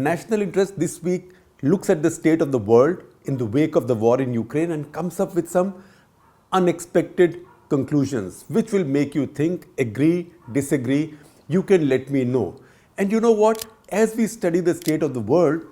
National Interest this week looks at the state of the world in the wake of the war in Ukraine and comes up with some unexpected conclusions which will make you think, agree, disagree. You can let me know. And you know what? As we study the state of the world,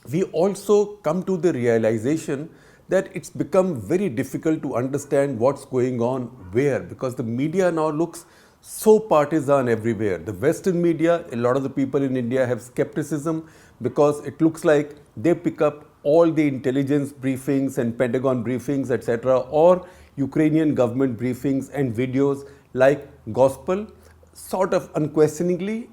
we also come to the realization that it's become very difficult to understand what's going on where, because the media now looks so partisan everywhere. The Western media, a lot of the people in India have skepticism because it looks like they pick up all the intelligence briefings and Pentagon briefings, etc., or Ukrainian government briefings and videos like gospel, sort of unquestioningly.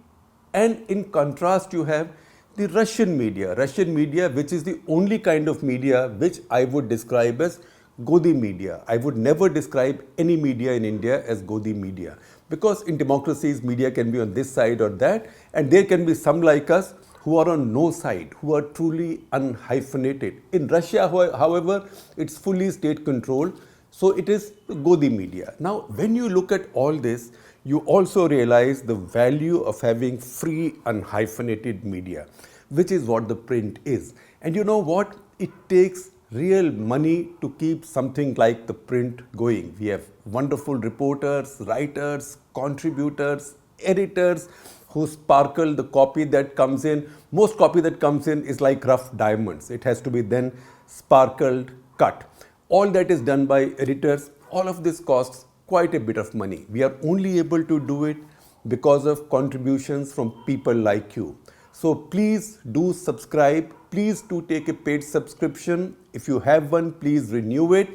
And in contrast, you have the Russian media, which is the only kind of media which I would describe as Godi media. I would never describe any media in India as Godi media, because in democracies, media can be on this side or that, and there can be some like us who are on no side, who are truly unhyphenated. In Russia, however, it's fully state controlled, so it is Godi media. Now, when you look at all this, you also realize the value of having free, unhyphenated media, which is what the print is. And you know what? It takes real money to keep something like the print going. We have wonderful reporters, writers, contributors, editors who sparkle the copy that comes in. Most copy that comes in is like rough diamonds. It has to be then sparkled, cut. All that is done by editors. All of this costs quite a bit of money. We are only able to do it because of contributions from people like you. So please do subscribe. Please do take a paid subscription. If you have one, please renew it.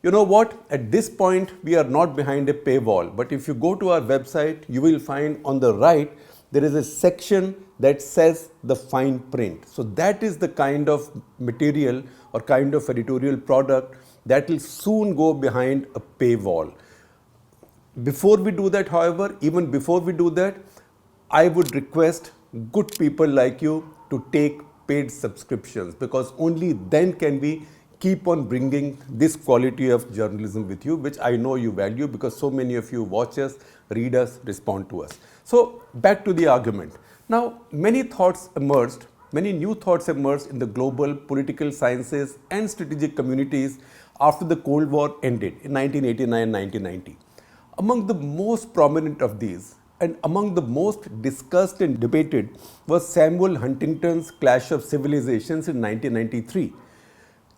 You know what? At this point, we are not behind a paywall. But if you go to our website, you will find on the right, there is a section that says the fine print. So that is the kind of material or kind of editorial product that will soon go behind a paywall. Before we do that, however, even before we do that, I would request good people like you to take paid subscriptions, because only then can we keep on bringing this quality of journalism with you, which I know you value because so many of you watch us, read us, respond to us. So back to the argument. Now, many new thoughts emerged in the global political sciences and strategic communities after the Cold War ended in 1989-1990. Among the most prominent of these and among the most discussed and debated was Samuel Huntington's Clash of Civilizations in 1993.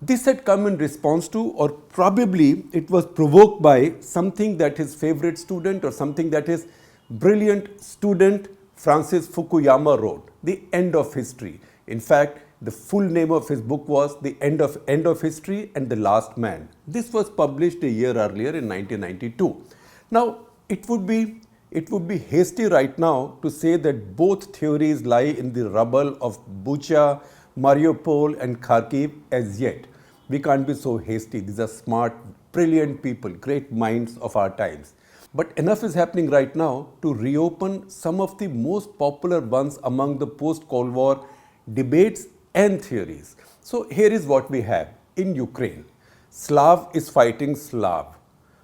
This had come in response to, or probably it was provoked by, something that his favorite student or something that his brilliant student Francis Fukuyama wrote, The End of History. In fact, the full name of his book was The End of History and the Last Man. This was published a year earlier in 1992. Now, it would be hasty right now to say that both theories lie in the rubble of Bucha, Mariupol and Kharkiv as yet. We can't be so hasty. These are smart, brilliant people, great minds of our times. But enough is happening right now to reopen some of the most popular ones among the post-Cold War debates and theories. So here is what we have in Ukraine. Slav is fighting Slav.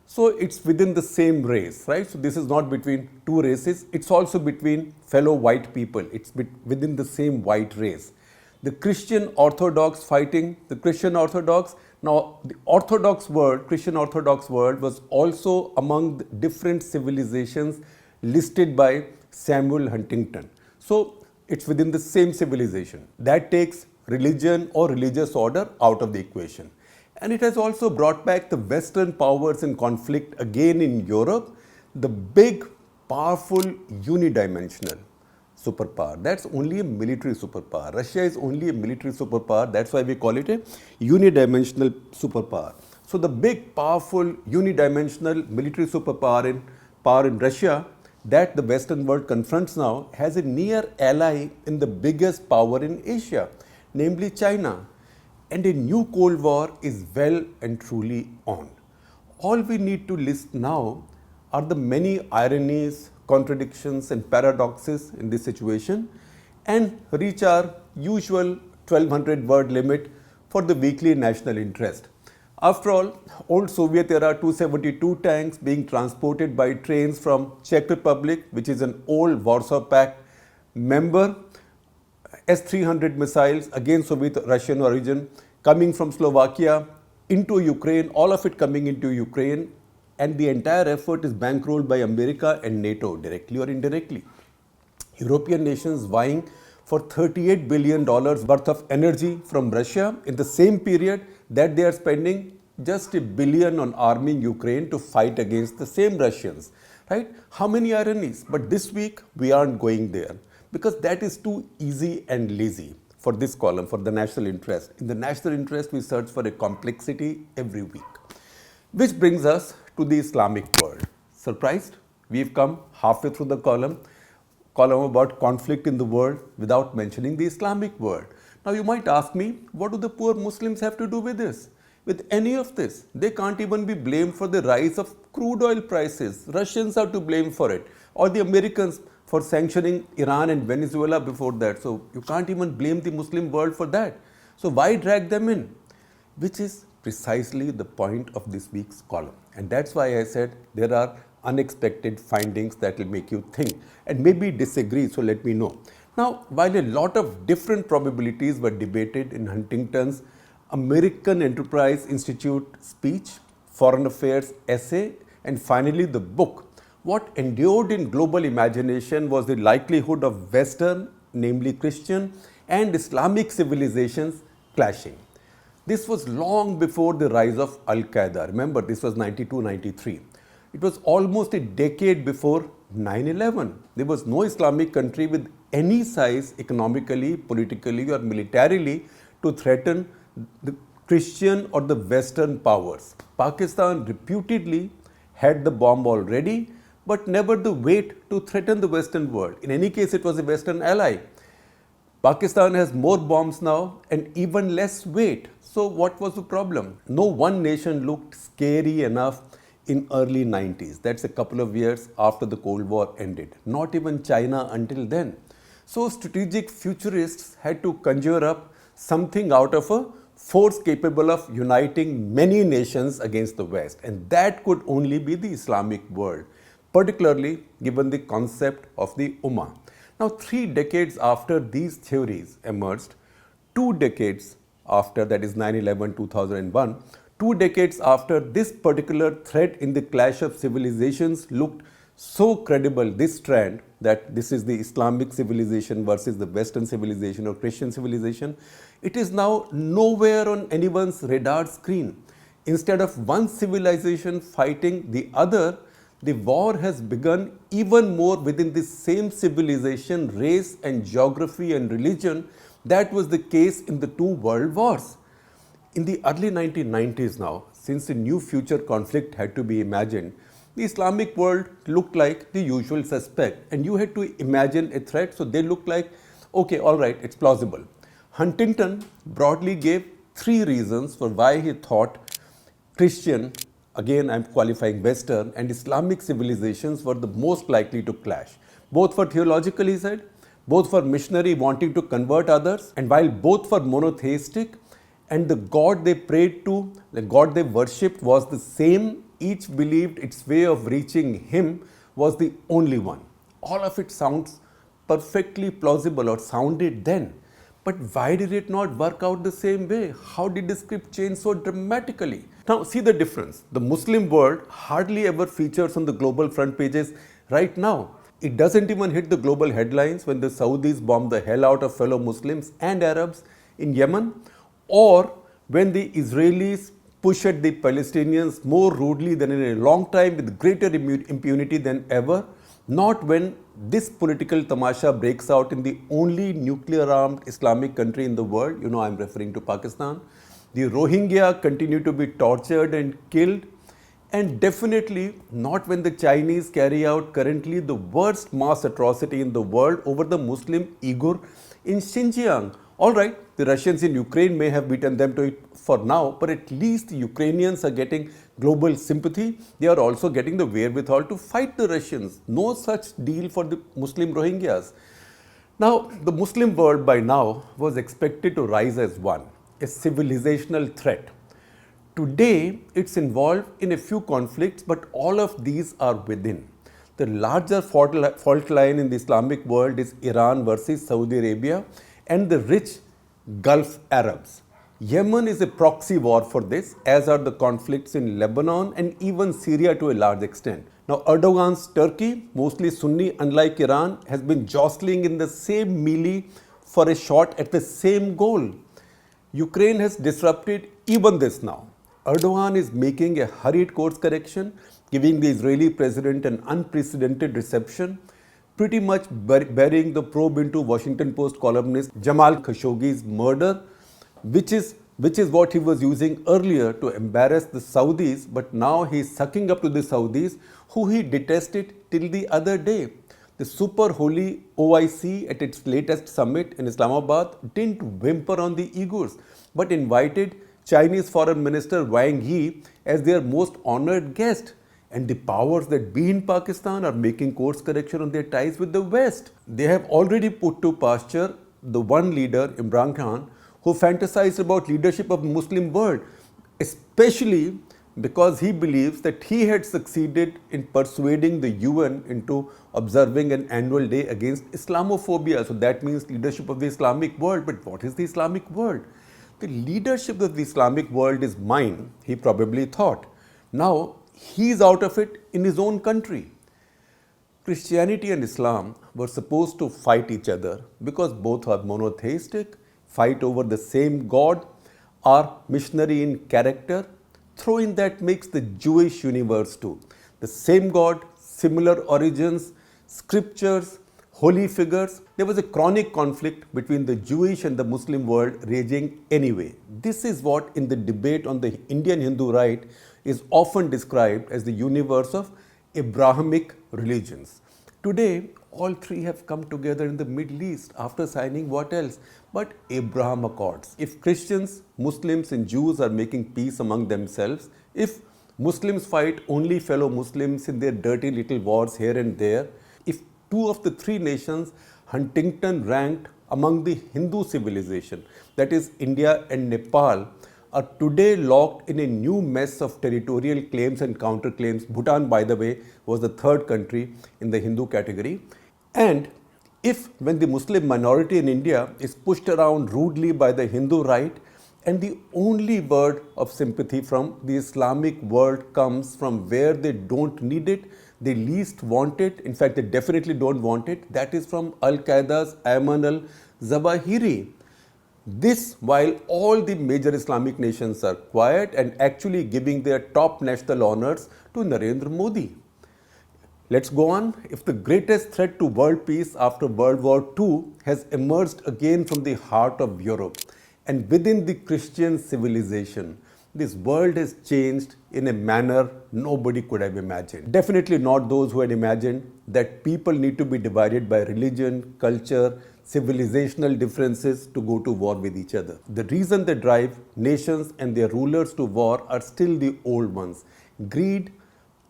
So it's within the same race, right? So this is not between two races. It's also between fellow white people. It's within the same white race. The Christian Orthodox fighting the Christian Orthodox. Now, the Orthodox world, Christian Orthodox world, was also among the different civilizations listed by Samuel Huntington. So it's within the same civilization. That takes religion or religious order out of the equation. And it has also brought back the Western powers in conflict again in Europe, the big, powerful, unidimensional superpower. That's only a military superpower. Russia is only a military superpower. That's why we call it a unidimensional superpower. So the big, powerful, unidimensional military superpower in Russia that the Western world confronts now has a near ally in the biggest power in Asia, namely China. And a new Cold War is well and truly on. All we need to list now are the many ironies, contradictions and paradoxes in this situation and reach our usual 1200 word limit for the weekly national interest. After all, old Soviet era 272 tanks being transported by trains from Czech Republic, which is an old Warsaw Pact member, S-300 missiles, again Soviet Russian origin, coming from Slovakia into Ukraine, all of it coming into Ukraine, and the entire effort is bankrolled by America and NATO, directly or indirectly. European nations vying for $38 billion worth of energy from Russia in the same period that they are spending just $1 billion on arming Ukraine to fight against the same Russians. Right? How many ironies? But this week we aren't going there because that is too easy and lazy for this column, for the national interest. In the national interest, we search for a complexity every week. Which brings us to the Islamic world. Surprised? We've come halfway through the column about conflict in the world without mentioning the Islamic world. Now you might ask me, what do the poor Muslims have to do with this? With any of this? They can't even be blamed for the rise of crude oil prices. Russians are to blame for it, or the Americans for sanctioning Iran and Venezuela before that. So you can't even blame the Muslim world for that. So why drag them in? Which is precisely the point of this week's column. And that's why I said there are unexpected findings that will make you think and maybe disagree, so let me know. Now, while a lot of different probabilities were debated in Huntington's American Enterprise Institute speech, Foreign Affairs essay, and finally the book, what endured in global imagination was the likelihood of Western, namely Christian, and Islamic civilizations clashing. This was long before the rise of Al-Qaeda. Remember, this was 92-93. It was almost a decade before 9/11. There was no Islamic country with any size economically, politically, or militarily to threaten the Christian or the Western powers. Pakistan reputedly had the bomb already, but never the weight to threaten the Western world. In any case, it was a Western ally. Pakistan has more bombs now and even less weight. So what was the problem? No one nation looked scary enough in early 90s. That's a couple of years after the Cold War ended. Not even China until then. So strategic futurists had to conjure up something out of a force capable of uniting many nations against the West. And that could only be the Islamic world, particularly given the concept of the Ummah. Now, 3 decades after these theories emerged, 2 decades after, that is 9/11, 2001, 2 decades after this particular thread in the clash of civilizations looked so credible, this strand, that this is the Islamic civilization versus the Western civilization or Christian civilization, it is now nowhere on anyone's radar screen. Instead of one civilization fighting the other, the war has begun even more within the same civilization, race and geography and religion that was the case in the 2 world wars. In the early 1990s now, since a new future conflict had to be imagined, the Islamic world looked like the usual suspect and you had to imagine a threat, so they looked like, okay, all right, it's plausible. Huntington broadly gave 3 reasons for why he thought Christian, again I'm qualifying Western, and Islamic civilizations were the most likely to clash. Both for theological, he said, both for missionary wanting to convert others, and while both for monotheistic, and the God they prayed to, the God they worshipped was the same, each believed its way of reaching Him was the only one. All of it sounds perfectly plausible, or sounded then. But why did it not work out the same way? How did the script change so dramatically? Now see the difference. The Muslim world hardly ever features on the global front pages right now. It doesn't even hit the global headlines when the Saudis bomb the hell out of fellow Muslims and Arabs in Yemen, or when the Israelis push at the Palestinians more rudely than in a long time with greater impunity than ever, not when this political tamasha breaks out in the only nuclear-armed Islamic country in the world, you know I'm referring to Pakistan. The Rohingya continue to be tortured and killed, and definitely not when the Chinese carry out currently the worst mass atrocity in the world over the Muslim Uyghur in Xinjiang. All right, the Russians in Ukraine may have beaten them to it for now, but at least the Ukrainians are getting global sympathy. They are also getting the wherewithal to fight the Russians. No such deal for the Muslim Rohingyas. Now, the Muslim world by now was expected to rise as one, a civilizational threat. Today, it's involved in a few conflicts, but all of these are within. The larger fault line in the Islamic world is Iran versus Saudi Arabia, and the rich Gulf Arabs. Yemen is a proxy war for this, as are the conflicts in Lebanon and even Syria to a large extent. Now, Erdogan's Turkey, mostly Sunni, unlike Iran, has been jostling in the same melee for a shot at the same goal. Ukraine has disrupted even this now. Erdogan is making a hurried course correction, giving the Israeli president an unprecedented reception, pretty much burying the probe into Washington Post columnist Jamal Khashoggi's murder, which is what he was using earlier to embarrass the Saudis, but now he is sucking up to the Saudis, who he detested till the other day. The super holy OIC at its latest summit in Islamabad didn't whimper on the Uyghurs, but invited Chinese Foreign Minister Wang Yi as their most honored guest. And the powers that be in Pakistan are making course correction on their ties with the West. They have already put to pasture the one leader, Imran Khan, who fantasized about leadership of the Muslim world, especially because he believes that he had succeeded in persuading the UN into observing an annual day against Islamophobia. So that means leadership of the Islamic world. But what is the Islamic world? The leadership of the Islamic world is mine, he probably thought. Now, he is out of it in his own country. Christianity and Islam were supposed to fight each other because both are monotheistic, fight over the same God, are missionary in character. Throw in that makes the Jewish universe too. The same God, similar origins, scriptures, holy figures. There was a chronic conflict between the Jewish and the Muslim world raging anyway. This is what in the debate on the Indian Hindu right is often described as the universe of Abrahamic religions. Today, all three have come together in the Middle East after signing what else but Abraham Accords. If Christians, Muslims and Jews are making peace among themselves, if Muslims fight only fellow Muslims in their dirty little wars here and there, if two of the three nations Huntington ranked among the Hindu civilization, that is India and Nepal, are today locked in a new mess of territorial claims and counterclaims. Bhutan, by the way, was the third country in the Hindu category. And if when the Muslim minority in India is pushed around rudely by the Hindu right, and the only word of sympathy from the Islamic world comes from where they don't need it, they least want it, in fact they definitely don't want it, that is from Al-Qaeda's Ayman al-Zawahiri. This while all the major Islamic nations are quiet and actually giving their top national honors to Narendra Modi. Let's go on. If the greatest threat to world peace after World War II has emerged again from the heart of Europe and within the Christian civilization, this world has changed in a manner nobody could have imagined. Definitely not those who had imagined that people need to be divided by religion, culture, civilizational differences to go to war with each other. The reason they drive nations and their rulers to war are still the old ones: greed,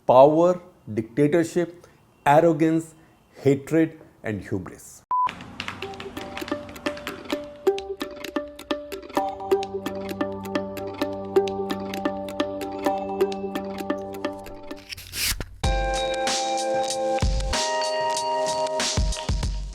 power, dictatorship, arrogance, hatred, and hubris.